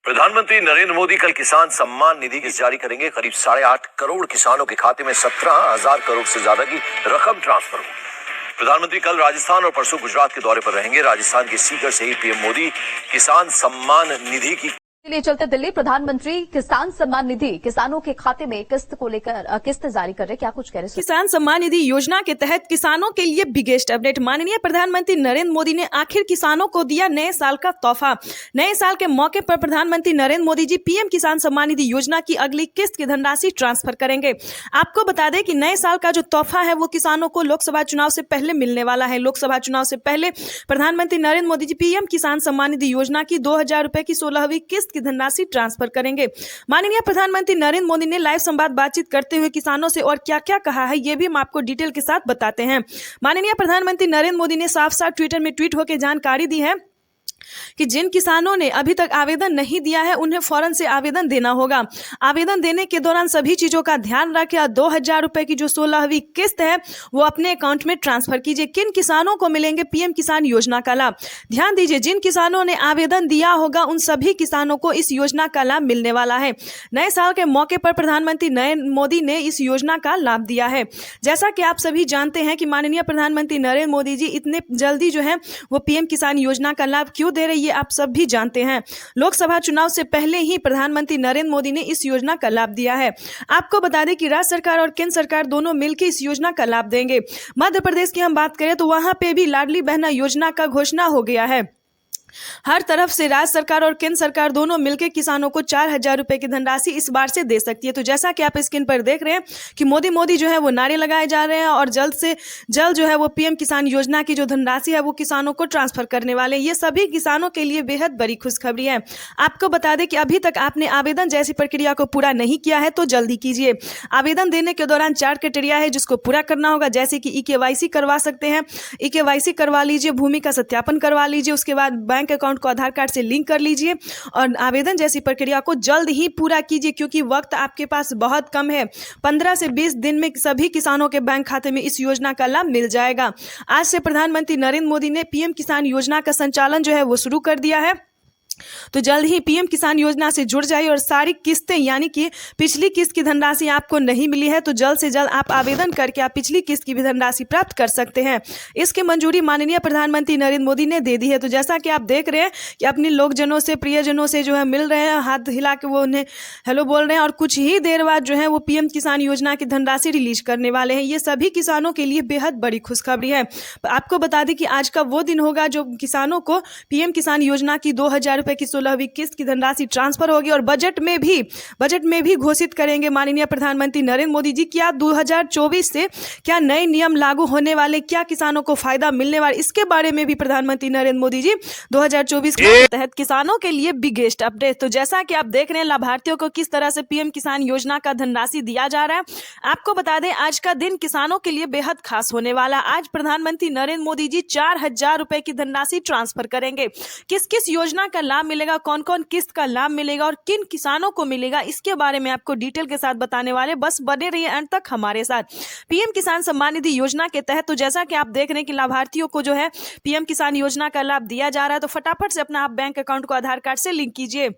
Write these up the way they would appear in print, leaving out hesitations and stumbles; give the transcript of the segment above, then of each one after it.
प्रधानमंत्री नरेंद्र मोदी कल किसान सम्मान निधि जारी करेंगे। करीब 8.5 करोड़ किसानों के खाते में 17,000 करोड़ से ज्यादा की रकम ट्रांसफर होगी। प्रधानमंत्री कल राजस्थान और परसों गुजरात के दौरे पर रहेंगे। राजस्थान के सीकर से ही पीएम मोदी किसान सम्मान निधि की लिए चलते दिल्ली। प्रधानमंत्री किसान सम्मान निधि किसानों के खाते में किस्त को लेकर किस्त जारी कर रहे, क्या कुछ कह रहे हैं? किसान सम्मान निधि योजना के तहत किसानों के लिए बिगेस्ट अपडेट। माननीय प्रधानमंत्री नरेंद्र मोदी ने आखिर किसानों को दिया नए साल का तोहफा। नए साल के मौके पर प्रधानमंत्री नरेंद्र मोदी जी पीएम किसान सम्मान निधि योजना की अगली किस्त की धनराशि ट्रांसफर करेंगे। आपको बता दें कि नए साल का जो तोहफा है वो किसानों को लोकसभा चुनाव से पहले मिलने वाला है। लोकसभा चुनाव से पहले प्रधानमंत्री नरेंद्र मोदी जी पीएम किसान सम्मान निधि योजना की 2,000 रुपए की 16वीं किस्त की धनराशि ट्रांसफर करेंगे। माननीय प्रधानमंत्री नरेंद्र मोदी ने लाइव संवाद बातचीत करते हुए किसानों से और क्या क्या कहा है ये भी हम आपको डिटेल के साथ बताते हैं। माननीय प्रधानमंत्री नरेंद्र मोदी ने साफ साफ ट्विटर में ट्वीट होकर जानकारी दी है कि जिन किसानों ने अभी तक आवेदन नहीं दिया है उन्हें फौरन से आवेदन देना होगा। आवेदन देने के दौरान सभी चीजों का ध्यान रखें और 2,000 रुपए की जो 16वीं किस्त है वो अपने अकाउंट में ट्रांसफर कीजिए। किन किसानों को मिलेंगे पीएम किसान योजना का लाभ? ध्यान दीजिए, जिन किसानों ने आवेदन दिया होगा उन सभी किसानों को इस योजना का लाभ मिलने वाला है। नए साल के मौके पर प्रधानमंत्री नरेंद्र मोदी ने इस योजना का लाभ दिया है। जैसा कि आप सभी जानते हैं कि माननीय प्रधानमंत्री नरेंद्र मोदी जी इतने जल्दी जो है वो पीएम किसान योजना का लाभ क्यों दे रहे ये आप सब भी जानते हैं। लोकसभा चुनाव से पहले ही प्रधानमंत्री नरेंद्र मोदी ने इस योजना का लाभ दिया है। आपको बता दें कि राज्य सरकार और केंद्र सरकार दोनों मिलकर इस योजना का लाभ देंगे। मध्य प्रदेश की हम बात करें तो वहां पे भी लाडली बहना योजना का घोषणा हो गया है। हर तरफ से राज्य सरकार और केंद्र सरकार दोनों मिलकर किसानों को 4,000 रुपए की धनराशि इस बार से दे सकती है। तो जैसा कि आप स्क्रीन पर देख रहे हैं कि मोदी मोदी जो है वो नारे लगाए जा रहे हैं और जल्द से जल्द जो है वो पीएम किसान योजना की जो धनराशि है वो किसानों को ट्रांसफर करने वाले हैं। ये सभी किसानों के लिए बेहद बड़ी खुशखबरी है। आपको बता दें कि अभी तक आपने आवेदन जैसी प्रक्रिया को पूरा नहीं किया है तो जल्दी कीजिए। आवेदन देने के दौरान 4 क्राइटेरिया है जिसको पूरा करना होगा, जैसे कि ईकेवाईसी करवा सकते हैं। ईकेवाईसी करवा लीजिए, भूमि का सत्यापन करवा लीजिए, उसके बाद बैंक अकाउंट को आधार कार्ड से लिंक कर लीजिए और आवेदन जैसी प्रक्रिया को जल्द ही पूरा कीजिए क्योंकि वक्त आपके पास बहुत कम है। 15 से 20 दिन में सभी किसानों के बैंक खाते में इस योजना का लाभ मिल जाएगा। आज से प्रधानमंत्री नरेंद्र मोदी ने पीएम किसान योजना का संचालन जो है वो शुरू कर दिया है। तो जल्द ही पीएम किसान योजना से जुड़ जाइए और सारी किस्तें यानी कि पिछली किस्त की धनराशि आपको नहीं मिली है तो जल्द से जल्द आप आवेदन करके आप पिछली किस्त की भी धनराशि प्राप्त कर सकते हैं। इसकी मंजूरी माननीय प्रधानमंत्री नरेंद्र मोदी ने दे दी है। तो जैसा कि आप देख रहे हैं कि अपने लोकजनों से प्रियजनों से जो है मिल रहे हैं, हाथ हिला के वो उन्हें हेलो बोल रहे हैं और कुछ ही देर बाद जो है वो पीएम किसान योजना की धनराशि रिलीज करने वाले हैं। ये सभी किसानों के लिए बेहद बड़ी खुशखबरी है। आपको बता दें कि आज का वो दिन होगा जो किसानों को पीएम किसान योजना की 2,000 रुपए की 16वीं किस्त की धनराशि ट्रांसफर होगी और बजट में भी घोषित करेंगे माननीय प्रधानमंत्री नरेंद्र मोदी जी क्या 2024 से क्या नए नियम लागू होने वाले, क्या किसानों को फायदा मिलने वाला, इसके बारे में भी प्रधानमंत्री नरेंद्र मोदी जी 2024 के तहत किसानों के लिए बिगेस्ट अपडेट। तो जैसा कि आप देख रहे हैं लाभार्थियों को किस तरह से पीएम किसान योजना का धनराशि दिया जा रहा है। आपको बता दें आज का दिन किसानों के लिए बेहद खास होने वाला। आज प्रधानमंत्री नरेंद्र मोदी जी 4,000 रुपए की धनराशि ट्रांसफर करेंगे। किस किस योजना का लाभ मिलेगा, कौन कौन किस्त का लाभ मिलेगा और किन किसानों को मिलेगा, इसके बारे में आपको डिटेल के साथ बताने वाले। बस बने रहिए अंत तक हमारे साथ। पीएम किसान सम्मान निधि योजना के तहत तो जैसा कि आप देख रहे हैं कि लाभार्थियों को जो है पीएम किसान योजना का लाभ दिया जा रहा है। तो फटाफट से अपना आप बैंक अकाउंट को आधार कार्ड से लिंक कीजिए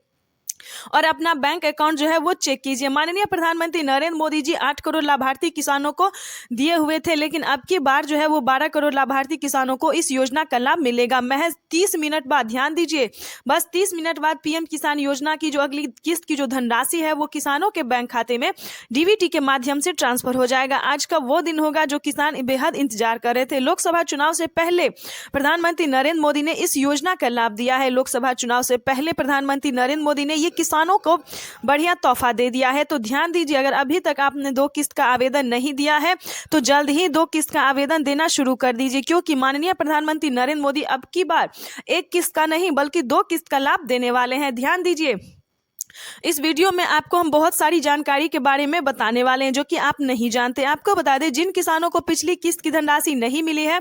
और अपना बैंक अकाउंट जो है वो चेक कीजिए। माननीय प्रधानमंत्री नरेंद्र मोदी जी 8 करोड़ लाभार्थी किसानों को दिए हुए थे, लेकिन अब की बार जो है वो 12 करोड़ लाभार्थी किसानों को इस योजना का लाभ मिलेगा महज 30 मिनट बाद। ध्यान दीजिए, बस 30 मिनट बाद पीएम किसान योजना की जो अगली किस्त की जो धनराशि है वो किसानों के बैंक खाते में डीबीटी के माध्यम से ट्रांसफर हो जाएगा। आज का वो दिन होगा जो किसान बेहद इंतजार कर रहे थे। लोकसभा चुनाव से पहले प्रधानमंत्री नरेंद्र मोदी ने इस योजना का लाभ दिया है। लोकसभा चुनाव से पहले प्रधानमंत्री नरेंद्र मोदी ने ये किसानों को बढ़िया तोहफा दे दिया है। तो ध्यान दीजिए, अगर अभी तक आपने 2 किस्त का आवेदन नहीं दिया है तो जल्द ही 2 किस्त का आवेदन देना शुरू कर दीजिए क्योंकि माननीय प्रधानमंत्री नरेंद्र मोदी अब की बार 1 किस्त का नहीं बल्कि 2 किस्त का लाभ देने वाले हैं। ध्यान दीजिए, इस वीडियो में आपको हम बहुत सारी जानकारी के बारे में बताने वाले हैं जो कि आप नहीं जानते। आपको बता दें, जिन किसानों को पिछली किस्त की धनराशि नहीं मिली है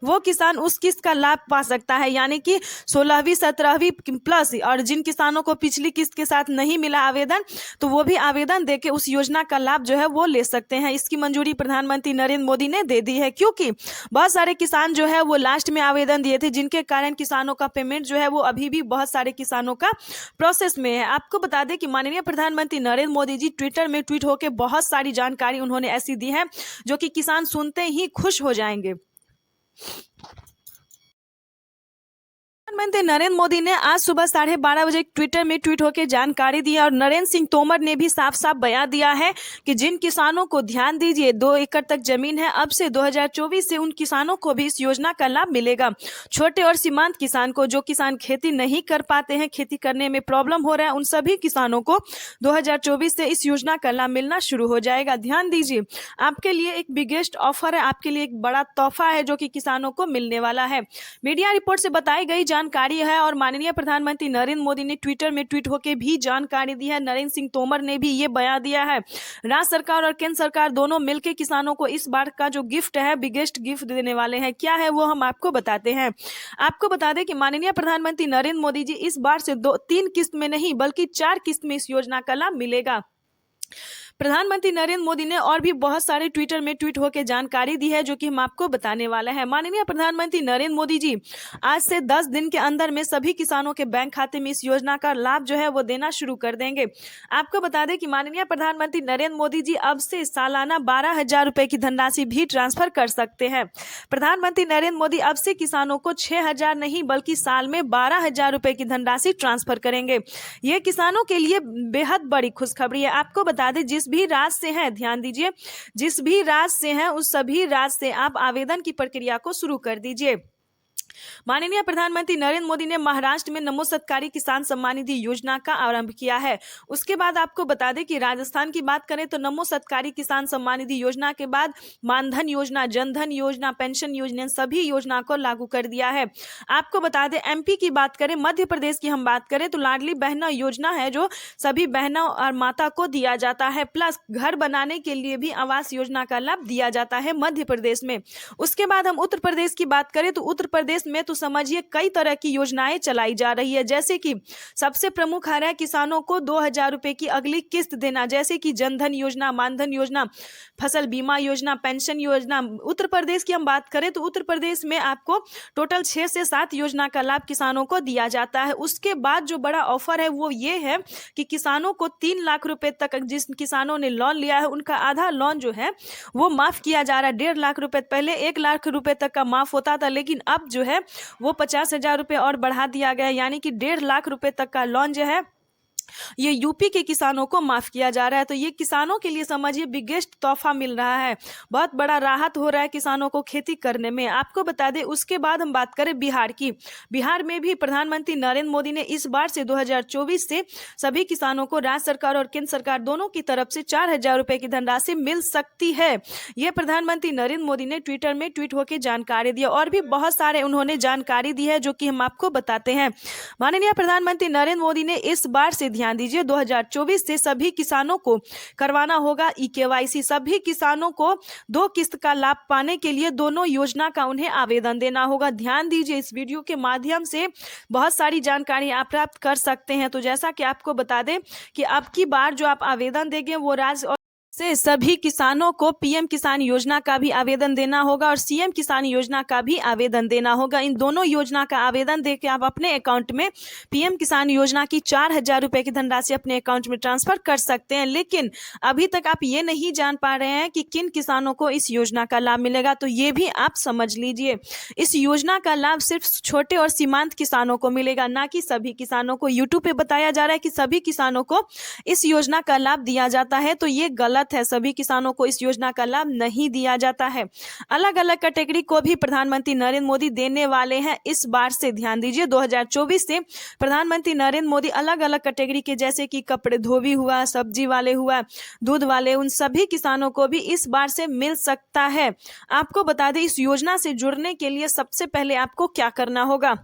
वो किसान उस किस्त का लाभ पा सकता है, यानी कि 16वीं 17वीं प्लस। और जिन किसानों को पिछली किस्त के साथ नहीं मिला आवेदन, तो वो भी आवेदन देके उस योजना का लाभ जो है वो ले सकते हैं। इसकी मंजूरी प्रधानमंत्री नरेंद्र मोदी ने दे दी है, क्योंकि बहुत सारे किसान जो है वो लास्ट में आवेदन दिए थे, जिनके कारण किसानों का पेमेंट जो है वो अभी भी बहुत सारे किसानों का प्रोसेस में है। आपको बता दें कि माननीय प्रधानमंत्री नरेंद्र मोदी जी ट्विटर में ट्वीट होकर बहुत सारी जानकारी उन्होंने ऐसी दी है जो कि किसान सुनते ही खुश हो जाएंगे। प्रधानमंत्री नरेंद्र मोदी ने आज सुबह 12:30 बजे ट्विटर में ट्वीट होकर जानकारी दी और नरेंद्र सिंह तोमर ने भी साफ साफ बयान दिया है कि जिन किसानों को, ध्यान दीजिए, 2 एकड़ तक जमीन है, अब से 2024 से उन किसानों को भी इस योजना का लाभ मिलेगा। छोटे और सीमांत किसान को, जो किसान खेती नहीं कर पाते हैं, खेती करने में प्रॉब्लम हो रहा है, उन सभी किसानों को 2024 से इस योजना का लाभ मिलना शुरू हो जाएगा। ध्यान दीजिए, आपके लिए एक बिगेस्ट ऑफर है, आपके लिए एक बड़ा तोहफा है जो कि किसानों को मिलने वाला है। मीडिया रिपोर्ट से बताई गई जानकारी है और माननीय प्रधानमंत्री नरेंद्र मोदी ने ट्विटर में ट्वीट होकर भी जानकारी दी है। नरेंद्र सिंह तोमर ने भी ये बयान दिया है। राज्य सरकार और केंद्र सरकार दोनों मिलकर किसानों को इस बार का जो गिफ्ट है, बिगेस्ट गिफ्ट देने वाले हैं। क्या है वो हम आपको बताते हैं। आपको बता दें कि माननीय प्रधानमंत्री नरेंद्र मोदी जी इस बार से 3 किस्त में नहीं बल्कि 4 किस्त में इस योजना का लाभ मिलेगा। प्रधानमंत्री नरेंद्र मोदी ने और भी बहुत सारे ट्विटर में ट्वीट होकर जानकारी दी है जो कि हम आपको बताने वाले हैं। माननीय प्रधानमंत्री नरेंद्र मोदी जी आज से 10 दिन के अंदर में सभी किसानों के बैंक खाते में इस योजना का लाभ जो है वो देना शुरू कर देंगे। आपको बता दें कि माननीय प्रधानमंत्री नरेंद्र मोदी जी अब से सालाना 12,000 रुपए की धनराशि भी ट्रांसफर कर सकते हैं। प्रधानमंत्री नरेंद्र मोदी अब से किसानों को 6,000 नहीं बल्कि साल में 12,000 रुपए की धनराशि ट्रांसफर करेंगे। ये किसानों के लिए बेहद बड़ी खुशखबरी है। आपको बता दें, जिस भी राज्य से हैं, ध्यान दीजिए, जिस भी राज्य से हैं उस सभी राज्य से आप आवेदन की प्रक्रिया को शुरू कर दीजिए। माननीय प्रधानमंत्री नरेंद्र मोदी ने महाराष्ट्र में नमो सत्कारी किसान सम्मान निधि योजना का आरंभ किया है। उसके बाद आपको बता दें कि राजस्थान की बात करें तो नमो सत्कारी किसान सम्मान निधि योजना के बाद मानधन योजना, जनधन योजना, पेंशन योजना, सभी योजना को लागू कर दिया है। आपको बता दें, एमपी की बात करें, मध्य प्रदेश की हम बात करें तो लाडली बहना योजना है जो सभी बहनों और माता को दिया जाता है, प्लस घर बनाने के लिए भी आवास योजना का लाभ दिया जाता है मध्य प्रदेश में। उसके बाद हम उत्तर प्रदेश की बात करें तो उत्तर प्रदेश में तो समझिए कई तरह की योजनाएं चलाई जा रही है, जैसे कि सबसे प्रमुख आ रहा है किसानों को 2,000 रुपए की अगली किस्त देना, जैसे कि जनधन योजना, मानधन योजना, फसल बीमा योजना, पेंशन योजना। उत्तर प्रदेश की हम बात करें तो उत्तर प्रदेश में आपको टोटल 6 से 7 योजना का लाभ किसानों को दिया जाता है। उसके बाद जो बड़ा ऑफर है वो ये है कि किसानों को 3 लाख रुपए तक, जिस किसानों ने लोन लिया है उनका आधा लोन जो है वो माफ किया जा रहा है। 1.5 लाख रुपए, पहले 1 लाख रुपए तक का माफ होता था, लेकिन अब जो है वो 50,000 रुपए और बढ़ा दिया गया, यानी कि 1.5 लाख रुपए तक का लोन जो है ये यूपी के किसानों को माफ किया जा रहा है। तो ये किसानों के लिए समझिए बिगेस्ट तोहफा मिल रहा है, बहुत बड़ा राहत हो रहा है किसानों को खेती करने में। आपको बता दें, उसके बाद हम बात करें बिहार की। बिहार में भी प्रधानमंत्री नरेंद्र मोदी ने इस बार से 2024 से सभी किसानों को राज्य सरकार और केंद्र सरकार दोनों की तरफ से 4,000 रुपए की धनराशि मिल सकती है। ये प्रधानमंत्री नरेंद्र मोदी ने ट्विटर में ट्वीट होकर जानकारी दी और भी बहुत सारे उन्होंने जानकारी दी है जो कि हम आपको बताते हैं। माननीय प्रधानमंत्री नरेंद्र मोदी ने इस बार से, ध्यान दीजिए, 2024 से सभी किसानों को करवाना होगा ई-केवाईसी। सभी किसानों को 2 किस्त का लाभ पाने के लिए दोनों योजना का उन्हें आवेदन देना होगा। ध्यान दीजिए, इस वीडियो के माध्यम से बहुत सारी जानकारी आप प्राप्त कर सकते हैं। तो जैसा कि आपको बता दें कि अब की बार जो आप आवेदन देंगे वो राज्य से सभी किसानों को पीएम किसान योजना का भी आवेदन देना होगा और सीएम किसान योजना का भी आवेदन देना होगा। इन दोनों योजना का आवेदन देकर आप अपने अकाउंट में पीएम किसान योजना की 4,000 रुपए की धनराशि अपने अकाउंट में ट्रांसफर कर सकते हैं। लेकिन अभी तक आप ये नहीं जान पा रहे हैं कि किन किसानों को इस योजना का लाभ मिलेगा, तो ये भी आप समझ लीजिए। इस योजना का लाभ सिर्फ छोटे और सीमांत किसानों को मिलेगा, ना कि सभी किसानों को। यूट्यूब पे बताया जा रहा है कि सभी किसानों को इस योजना का लाभ दिया जाता है, तो ये गलत है। सभी किसानों को इस योजना का लाभ नहीं दिया जाता है। अलग अलग कैटेगरी को भी प्रधानमंत्री नरेंद्र मोदी देने वाले हैं इस बार से। ध्यान दीजिए, 2024 से प्रधानमंत्री नरेंद्र मोदी अलग अलग कैटेगरी के, जैसे कि कपड़े धोबी हुआ, सब्जी वाले हुआ, दूध वाले, उन सभी किसानों को भी इस बार से मिल सकता है। आपको बता दें, इस योजना से जुड़ने के लिए सबसे पहले आपको क्या करना होगा।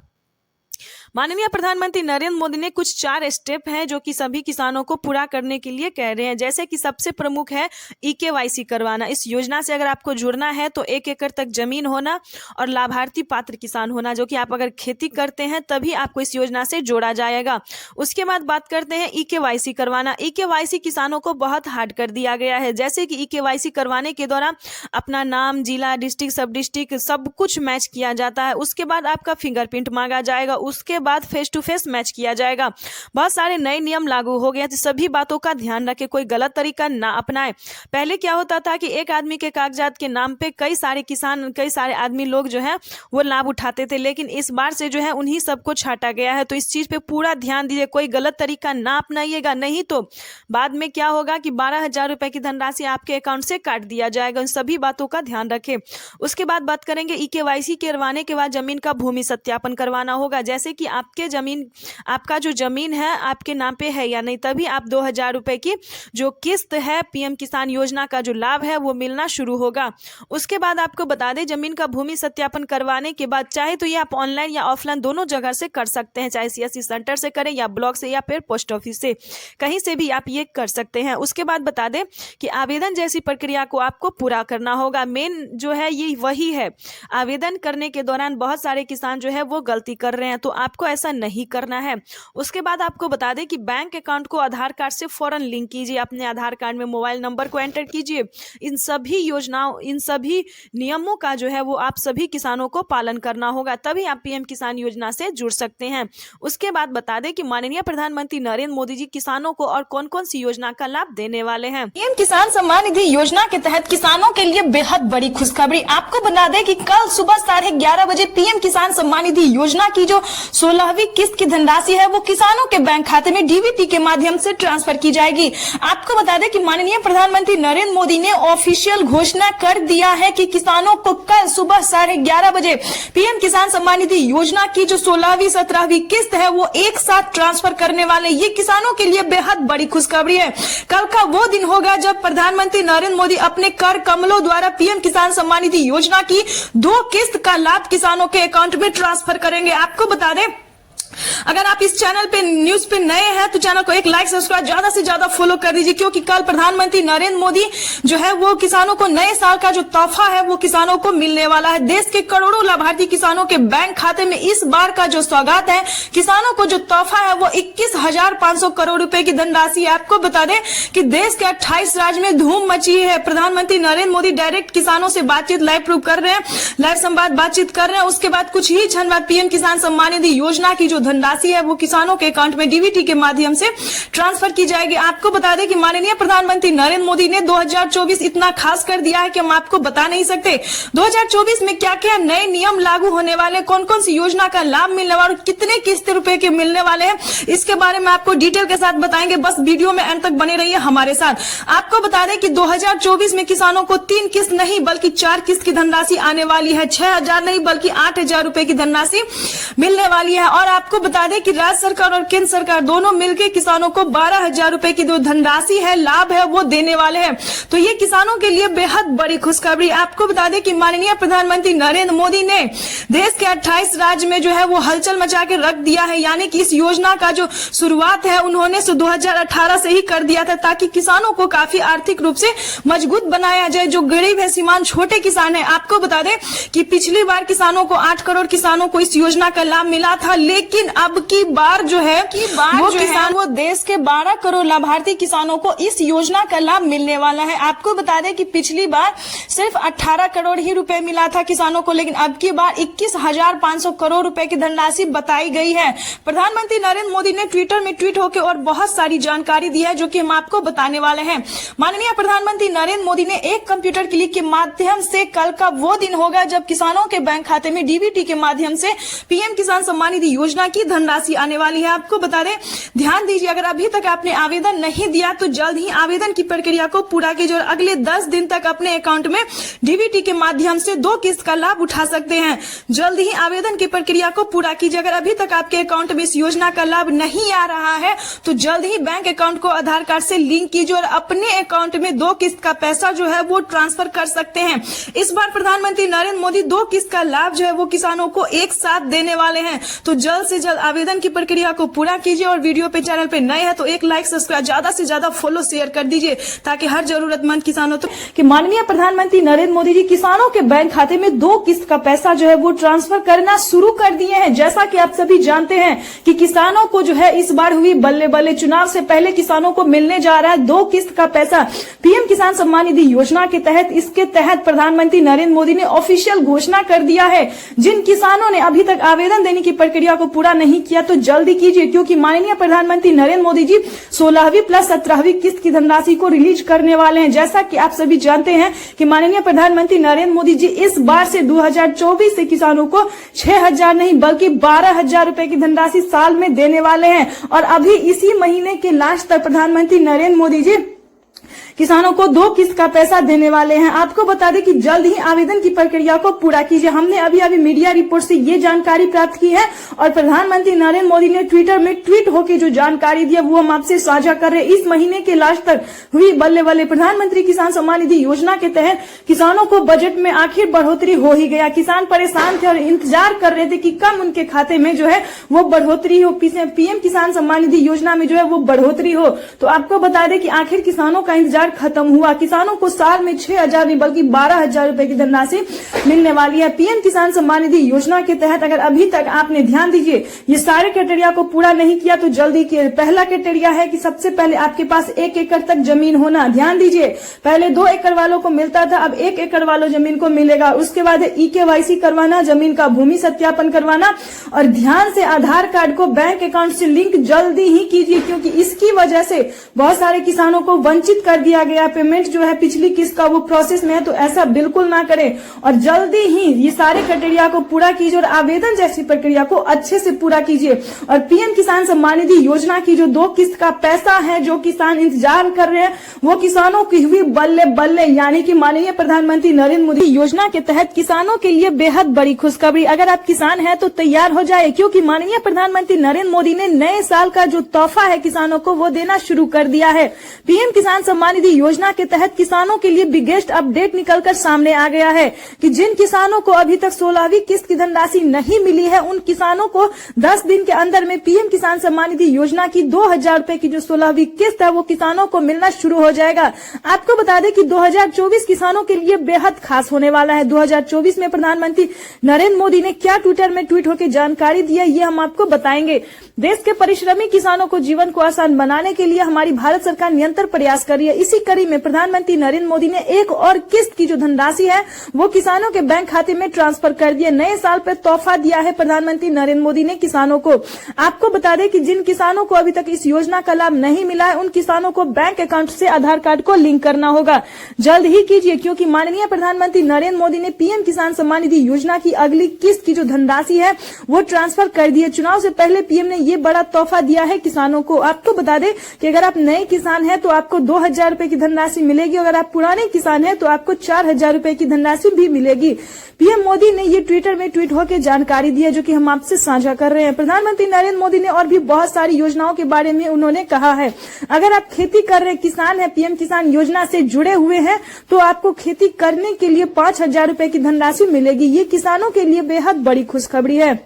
माननीय प्रधानमंत्री नरेंद्र मोदी ने कुछ 4 स्टेप हैं जो कि सभी किसानों को पूरा करने के लिए कह रहे हैं। जैसे कि सबसे प्रमुख है EKYC करवाना। इस योजना से अगर आपको जुड़ना है तो 1 एकड़ तक जमीन होना और लाभार्थी पात्र किसान होना, जो कि आप अगर खेती करते हैं तभी आपको इस योजना से जोड़ा जाएगा। उसके बाद बात करते हैं EKYC करवाना। EKYC किसानों को बहुत हार्ड कर दिया गया है। जैसे कि EKYC करवाने के दौरान अपना नाम, जिला, डिस्ट्रिक्ट, सब डिस्ट्रिक्ट सब कुछ मैच किया जाता है। उसके बाद आपका फिंगरप्रिंट मांगा जाएगा। उसके बाद फेस टू फेस मैच किया जाएगा। बहुत सारे नए नियम लागू हो गए, तो सभी बातों का ध्यान रखें, कोई गलत तरीका ना अपनाएं। पहले क्या होता था कि एक आदमी के कागजात के नाम पे कई सारे आदमी लोग जो है वो लाभ उठाते थे, लेकिन इस बार से जो है उन्हीं सबको छाटा गया है। तो इस चीज पे पूरा ध्यान दीजिए, कोई गलत तरीका ना अपनाइएगा, नहीं तो बाद में क्या होगा कि 12,000 रुपए की धनराशि आपके अकाउंट से काट दिया जाएगा। इन सभी बातों का ध्यान रखें। उसके बाद बात करेंगे EKYC करवाने के बाद जमीन का भूमि सत्यापन करवाना होगा। जैसे कि आपका जो जमीन है आपके नाम पे है या नहीं, तभी आप 2,000 रुपए की जो किस्त है PM किसान योजना का जो लाभ है वो मिलना शुरू होगा। उसके बाद आपको बता दें, जमीन का भूमि सत्यापन करवाने के बाद चाहे तो ये आप ऑनलाइन या ऑफलाइन दोनों जगह से कर सकते हैं, चाहे CSC सेंटर से करें या ब्लॉक से या फिर पोस्ट ऑफिस से, कहीं से भी आप ये कर सकते हैं। उसके बाद बता दें कि आवेदन जैसी प्रक्रिया को आपको पूरा करना होगा। मेन जो है ये वही है, आवेदन करने के दौरान बहुत सारे किसान जो है वो गलती कर रहे हैं, तो आपको ऐसा नहीं करना है। उसके बाद आपको बता दें कि बैंक अकाउंट को आधार कार्ड से फौरन लिंक कीजिए। अपने आधार कार्ड में मोबाइल नंबर को एंटर कीजिए। इन सभी नियमों का जो है वो आप सभी किसानों को पालन करना होगा, तभी आप PM किसान योजना से जुड़ सकते हैं। उसके बाद बता दें कि माननीय प्रधानमंत्री नरेंद्र मोदी जी किसानों को और कौन कौन सी योजना का लाभ देने वाले हैं। PM किसान सम्मान निधि योजना के तहत किसानों के लिए बेहद बड़ी खुशखबरी। आपको बता दें कि कल सुबह 11:30 बजे PM किसान सम्मान निधि योजना की जो 16वीं किस्त की धनराशि है वो किसानों के बैंक खाते में DBT के माध्यम से ट्रांसफर की जाएगी। आपको बता दें कि माननीय प्रधानमंत्री नरेंद्र मोदी ने ऑफिशियल घोषणा कर दिया है कि किसानों को कल सुबह 11:30 बजे PM किसान सम्मान निधि योजना की जो 16वीं 17वीं किस्त है वो एक साथ ट्रांसफर करने वाले। ये किसानों के लिए बेहद बड़ी खुशखबरी है। कल का वो दिन होगा जब प्रधानमंत्री नरेंद्र मोदी अपने कर कमलों द्वारा PM किसान सम्मान निधि योजना की 2 किस्त का लाभ किसानों के अकाउंट में ट्रांसफर करेंगे। आपको बता दें, अगर आप इस चैनल पे न्यूज पे नए हैं तो चैनल को एक लाइक, सब्सक्राइब, ज्यादा से ज्यादा फॉलो कर दीजिए, क्योंकि कल प्रधानमंत्री नरेंद्र मोदी जो है वो किसानों को नए साल का जो तोहफा है वो किसानों को मिलने वाला है। देश के करोड़ों लाभार्थी किसानों के बैंक खाते में इस बार का जो सौगात है, किसानों को जो तोहफा है वो 21,500 करोड़ रुपए की धनराशि। आपको बता दें कि देश के 28 राज्य में धूम मची है। प्रधानमंत्री नरेंद्र मोदी डायरेक्ट किसानों से बातचीत लाइव कर रहे हैं, लाइव संवाद बातचीत कर रहे हैं। उसके बाद कुछ ही क्षण बाद PM किसान सम्मान निधि योजना की जो धनराशि है वो किसानों के अकाउंट में DBT के माध्यम से ट्रांसफर की जाएगी। आपको बता दें कि माननीय प्रधानमंत्री नरेंद्र मोदी ने 2024 इतना खास कर दिया है कि हम आपको बता नहीं सकते। 2024 में क्या क्या नए नियम लागू होने वाले, कौन कौन सी योजना का लाभ मिलने वाला, कितने किस्त रुपए के मिलने वाले हैं, इसके बारे में आपको डिटेल के साथ बताएंगे। बस वीडियो में अंत तक बने रहिए हमारे साथ। आपको बता दें कि 2024 में किसानों को 3 किस्त नहीं बल्कि 4 किस्त की धनराशि आने वाली है। 6,000 नहीं बल्कि 8,000 रुपए की धनराशि मिलने वाली है। और आपको बता दें कि राज्य सरकार और केंद्र सरकार दोनों मिलकर किसानों को 12,000 रुपए की जो धनराशि है, लाभ है, वो देने वाले हैं। तो ये किसानों के लिए बेहद बड़ी खुशखबरी। आपको बता दें कि माननीय प्रधानमंत्री नरेंद्र मोदी ने देश के 28 राज्य में जो है वो हलचल मचा के रख दिया है। यानी कि इस योजना का जो शुरुआत है उन्होंने 2018 से ही कर दिया था, ताकि किसानों को काफी आर्थिक रूप से मजबूत बनाया जाए। जो गरीब है, सीमांत छोटे किसान है, आपको बता दें कि पिछली बार किसानों को 8 करोड़ किसानों को इस योजना का लाभ मिला था, लेकिन अब की बार जो है वो देश के 12 करोड़ लाभार्थी किसानों को इस योजना का लाभ मिलने वाला है। आपको बता दें कि पिछली बार सिर्फ 18 करोड़ ही रुपए मिला था किसानों को, लेकिन अब की बार 21,500 करोड़ रुपए की धनराशि बताई गई है। प्रधानमंत्री नरेंद्र मोदी ने ट्विटर में ट्वीट होकर और बहुत सारी जानकारी दी है, जो कि हम आपको बताने वाले हैं। माननीय प्रधानमंत्री नरेंद्र मोदी ने एक कंप्यूटर क्लिक के माध्यम से कल का वो दिन होगा जब किसानों के बैंक खाते में DBT के माध्यम से PM किसान सम्मान निधि योजना की धनराशि आने वाली है। आपको बता दें, ध्यान दीजिए, अगर अभी तक आपने आवेदन नहीं दिया तो जल्द ही आवेदन की प्रक्रिया को पूरा कीजिए और अगले 10 दिन तक अपने अकाउंट में DBT के माध्यम से 2 किस्त का लाभ उठा सकते हैं। जल्द ही आवेदन की प्रक्रिया को पूरा कीजिए। अगर अभी तक आपके अकाउंट में इस योजना का लाभ नहीं आ रहा है तो जल्द ही बैंक अकाउंट को आधार कार्ड से लिंक कीजिए और अपने अकाउंट में 2 किस्त का पैसा जो है वो ट्रांसफर कर सकते हैं। इस बार प्रधानमंत्री नरेंद्र मोदी 2 किस्त का लाभ जो है वो किसानों को एक साथ देने वाले हैं। तो जल्द से जल्द आवेदन की प्रक्रिया को पूरा कीजिए और वीडियो पे चैनल पे नए हैं तो एक लाइक सब्सक्राइब ज्यादा से ज्यादा फॉलो शेयर कर दीजिए ताकि हर जरूरतमंद किसानों तक कि माननीय प्रधानमंत्री नरेंद्र मोदी जी किसानों के बैंक खाते में 2 किस्त का पैसा जो है वो ट्रांसफर करना शुरू कर दिए हैं। जैसा कि आप सभी जानते हैं कि किसानों को जो है इस बार हुई बल्ले बल्ले चुनाव से पहले किसानों को मिलने जा रहा है 2 किस्त का पैसा पीएम किसान सम्मान निधि योजना के तहत। इसके तहत प्रधानमंत्री नरेंद्र मोदी ने ऑफिशियल घोषणा कर दिया है। जिन किसानों ने अभी तक आवेदन देने की प्रक्रिया को पूरा नहीं किया तो जल्दी कीजिए, क्योंकि माननीय प्रधानमंत्री नरेंद्र मोदी जी 16वीं प्लस 17वीं किस्त की धनराशि को रिलीज करने वाले हैं। जैसा कि आप सभी जानते हैं कि माननीय प्रधानमंत्री नरेंद्र मोदी जी इस बार से 2024 से किसानों को 6,000 नहीं बल्कि 12,000 रुपए की धनराशि साल में देने वाले हैं। और अभी इसी महीने के लास्ट तक प्रधानमंत्री नरेंद्र मोदी जी किसानों को 2 किस्त का पैसा देने वाले हैं। आपको बता दें कि जल्द ही आवेदन की प्रक्रिया को पूरा कीजिए। हमने अभी मीडिया रिपोर्ट से ये जानकारी प्राप्त की है और प्रधानमंत्री नरेंद्र मोदी ने ट्विटर में ट्वीट होकर जो जानकारी दी है वो हम आपसे साझा कर रहे हैं। इस महीने के लास्ट तक हुई बल्ले बल्ले प्रधानमंत्री किसान सम्मान निधि योजना के तहत किसानों को बजट में आखिर बढ़ोतरी हो ही गया। किसान परेशान थे और इंतजार कर रहे थे कि कब उनके खाते में जो है वो बढ़ोतरी हो, पीएम किसान सम्मान निधि योजना में जो है वो बढ़ोतरी हो। तो आपको बता दें कि आखिर किसानों का इंतजार खत्म हुआ। किसानों को साल में 6,000 नहीं बल्कि 12,000 रुपए की धनराशि मिलने वाली है। पीएम किसान सम्मान निधि योजना के तहत अगर अभी तक आपने ध्यान दीजिए ये सारे क्राइटेरिया को पूरा नहीं किया तो जल्दी कीजिए। पहला क्राइटेरिया है कि सबसे पहले आपके पास 1 एकड़ तक जमीन होना। ध्यान दीजिए, पहले 2 एकड़ वालों को मिलता था, अब 1 एकड़ वालों जमीन को मिलेगा। उसके बाद EKYC करवाना, जमीन का भूमि सत्यापन करवाना और ध्यान से आधार कार्ड को बैंक अकाउंट से लिंक जल्दी ही कीजिए, क्योंकि इसकी वजह से बहुत सारे किसानों को वंचित कर दिया गया। पेमेंट जो है पिछली किस्त का वो प्रोसेस में है, तो ऐसा बिल्कुल ना करें और जल्दी ही ये सारे क्राइटेरिया को पूरा कीजिए और आवेदन जैसी प्रक्रिया को अच्छे से पूरा कीजिए। और पीएम किसान सम्मान निधि योजना की जो 2 किस्त का पैसा है जो किसान इंतजार कर रहे हैं वो किसानों की हुई बल्ले बल्ले, यानी कि माननीय प्रधानमंत्री नरेंद्र मोदी योजना के तहत किसानों के लिए बेहद बड़ी खुशखबरी। अगर आप किसान हैं तो तैयार हो जाए, क्योंकि माननीय प्रधानमंत्री नरेंद्र मोदी ने नए साल का जो तोहफा है किसानों को वो देना शुरू कर दिया है। पीएम किसान सम्मान निधि योजना के तहत किसानों के लिए बिगेस्ट अपडेट निकलकर सामने आ गया है कि जिन किसानों को अभी तक 16वीं किस्त की धनराशि नहीं मिली है उन किसानों को 10 दिन के अंदर में पीएम किसान सम्मान निधि योजना की 2,000 रुपए की जो 16वीं किस्त है वो किसानों को मिलना शुरू हो जाएगा। आपको बता दें कि 2024 किसानों के लिए बेहद खास होने वाला है। 2024 में प्रधानमंत्री नरेंद्र मोदी ने क्या ट्विटर में ट्वीट होकर जानकारी दी है ये हम आपको बताएंगे। देश के परिश्रमी किसानों को जीवन को आसान बनाने के लिए हमारी भारत सरकार निरंतर प्रयास कर रही है। इसी कड़ी में प्रधानमंत्री नरेंद्र मोदी ने एक और किस्त की जो धनराशि है वो किसानों के बैंक खाते में ट्रांसफर कर दिया। नए साल पर तोहफा दिया है प्रधानमंत्री नरेंद्र मोदी ने किसानों को। आपको बता दें कि जिन किसानों को अभी तक इस योजना का लाभ नहीं मिला है उन किसानों को बैंक अकाउंट से आधार कार्ड को लिंक करना होगा। जल्द ही कीजिए, क्योंकि माननीय प्रधानमंत्री नरेंद्र मोदी ने पीएम किसान सम्मान निधि योजना की अगली किस्त की जो धनराशि है वो ट्रांसफर कर दी है। चुनाव से पहले पीएम ने ये बड़ा तोहफा दिया है किसानों को। आपको बता दें कि अगर आप नए किसान हैं तो आपको 2,000 रुपए की धनराशि मिलेगी, अगर आप पुराने किसान हैं तो आपको 4,000 रुपए की धनराशि भी मिलेगी। पीएम मोदी ने ये ट्विटर में ट्वीट होकर जानकारी दी है जो कि हम आपसे साझा कर रहे हैं। प्रधानमंत्री नरेंद्र मोदी ने और भी बहुत सारी योजनाओं के बारे में उन्होंने कहा है। अगर आप खेती कर रहे किसान हैं, पीएम किसान योजना से जुड़े हुए हैं तो आपको खेती करने के लिए 5,000 रुपए की धनराशि मिलेगी। ये किसानों के लिए बेहद बड़ी खुशखबरी है।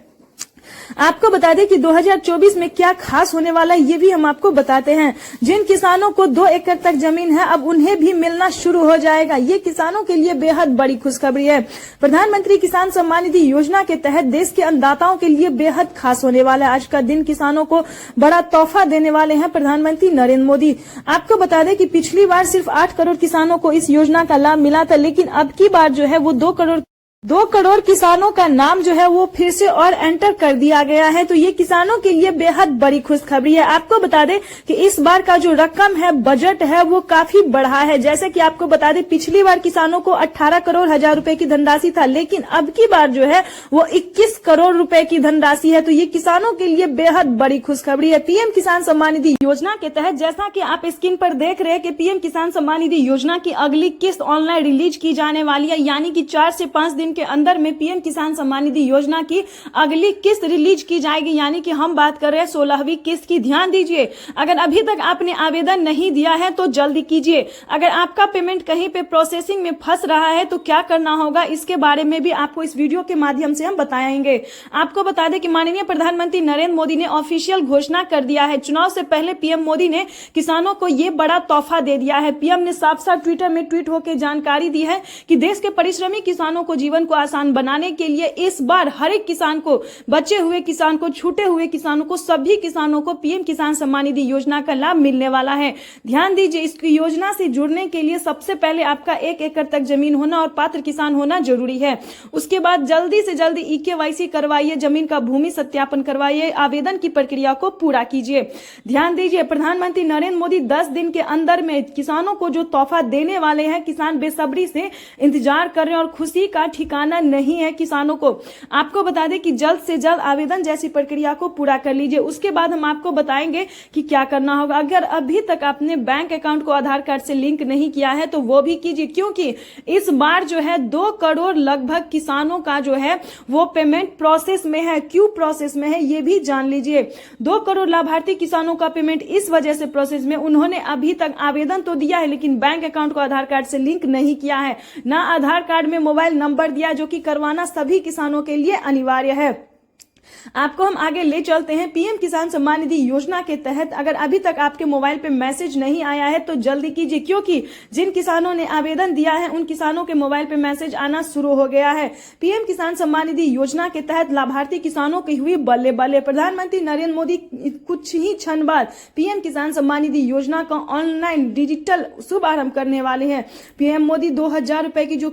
आपको बता दें कि 2024 में क्या खास होने वाला है ये भी हम आपको बताते हैं। जिन किसानों को 2 एकड़ तक जमीन है अब उन्हें भी मिलना शुरू हो जाएगा। ये किसानों के लिए बेहद बड़ी खुशखबरी है। प्रधानमंत्री किसान सम्मान निधि योजना के तहत देश के अन्नदाताओं के लिए बेहद खास होने वाला है। आज का दिन किसानों को बड़ा तोहफा देने वाले हैं प्रधानमंत्री नरेंद्र मोदी। आपको बता दें कि पिछली बार सिर्फ 8 करोड़ किसानों को इस योजना का लाभ मिला था, लेकिन अब की बार जो है वो 2 करोड़ किसानों का नाम जो है वो फिर से और एंटर कर दिया गया है। तो ये किसानों के लिए बेहद बड़ी खुशखबरी है। आपको बता दें कि इस बार का जो रकम है, बजट है, वो काफी बढ़ा है। जैसे कि आपको बता दें पिछली बार किसानों को 18 करोड़ हजार रुपए की धनराशि था, लेकिन अब की बार जो है वो 21 करोड़ रुपए की धनराशि है। तो ये किसानों के लिए बेहद बड़ी खुशखबरी है। पीएम किसान सम्मान निधि योजना के तहत जैसा कि आप स्क्रीन पर देख रहे हैं कि पीएम किसान सम्मान निधि योजना की अगली किस्त ऑनलाइन रिलीज की जाने वाली है, यानी कि 4 से 5 दिन दिन के अंदर में पीएम किसान सम्मान निधि योजना की अगली किस्त रिलीज की जाएगी, यानी कि हम बात कर रहे हैं 16वीं किस्त की। ध्यान दीजिए, अगर अभी तक आपने आवेदन नहीं दिया है तो जल्दी कीजिए। अगर आपका पेमेंट कहीं पे प्रोसेसिंग में फंस रहा है तो क्या करना होगा, इसके बारे में भी आपको इस वीडियो के माध्यम से हम बताएंगे। आपको बता दें कि माननीय प्रधानमंत्री नरेंद्र मोदी ने ऑफिशियल घोषणा कर दिया है। चुनाव से पहले पीएम मोदी ने किसानों को ये बड़ा तोहफा दे दिया है। पीएम ने साफ साफ ट्विटर में ट्वीट होकर जानकारी दी है कि देश के परिश्रमी किसानों को जीवन को आसान बनाने के लिए इस बार हर एक किसान को, बचे हुए किसान को, छूटे हुए किसानों को, सभी किसानों को पीएम किसान सम्मान निधि योजना का लाभ मिलने वाला है। ध्यान दीजिए, इस योजना से जुड़ने के लिए सबसे पहले आपका 1 एकड़ तक जमीन होना और पात्र किसान होना जरूरी है। उसके बाद जल्दी से जल्दी ई-केवाईसी करवाइए, जमीन का भूमि सत्यापन करवाइए, आवेदन की प्रक्रिया को पूरा कीजिए। ध्यान दीजिए, प्रधानमंत्री नरेंद्र मोदी 10 दिन के अंदर में किसानों को जो तोहफा देने वाले हैं, किसान बेसब्री से इंतजार कर रहे हैं और खुशी का ठिकाना नहीं है किसानों को। आपको बता दें कि जल्द से जल्द आवेदन जैसी प्रक्रिया को पूरा कर लीजिए। उसके बाद हम आपको बताएंगे कि क्या करना होगा। अगर अभी तक आपने बैंक अकाउंट को आधार कार्ड से लिंक नहीं किया है तो वो भी कीजिए, क्योंकि इस बार जो है 2 करोड़ लगभग किसानों का जो है वो पेमेंट प्रोसेस में है। क्यों प्रोसेस में है ये भी जान लीजिए। 2 करोड़ लाभार्थी किसानों का पेमेंट इस वजह से प्रोसेस में, उन्होंने अभी तक आवेदन तो दिया है लेकिन बैंक अकाउंट को आधार कार्ड से लिंक नहीं किया है, ना आधार कार्ड में मोबाइल नंबर दिया, जो कि करवाना सभी किसानों के लिए अनिवार्य है। आपको हम आगे ले चलते हैं। पीएम किसान सम्मान निधि योजना के तहत अगर अभी तक आपके मोबाइल पे मैसेज नहीं आया है तो जल्दी कीजिए, क्योंकि जिन किसानों ने आवेदन दिया है उन किसानों के मोबाइल पे मैसेज आना शुरू हो गया है। पीएम किसान सम्मान निधि योजना के तहत लाभार्थी किसानों की हुई बल्ले बल्ले। प्रधानमंत्री नरेंद्र मोदी कुछ ही क्षण बाद पीएम किसान सम्मान निधि योजना का ऑनलाइन डिजिटल शुभारंभ करने वाले हैं। पीएम मोदी 2000 रुपए की जो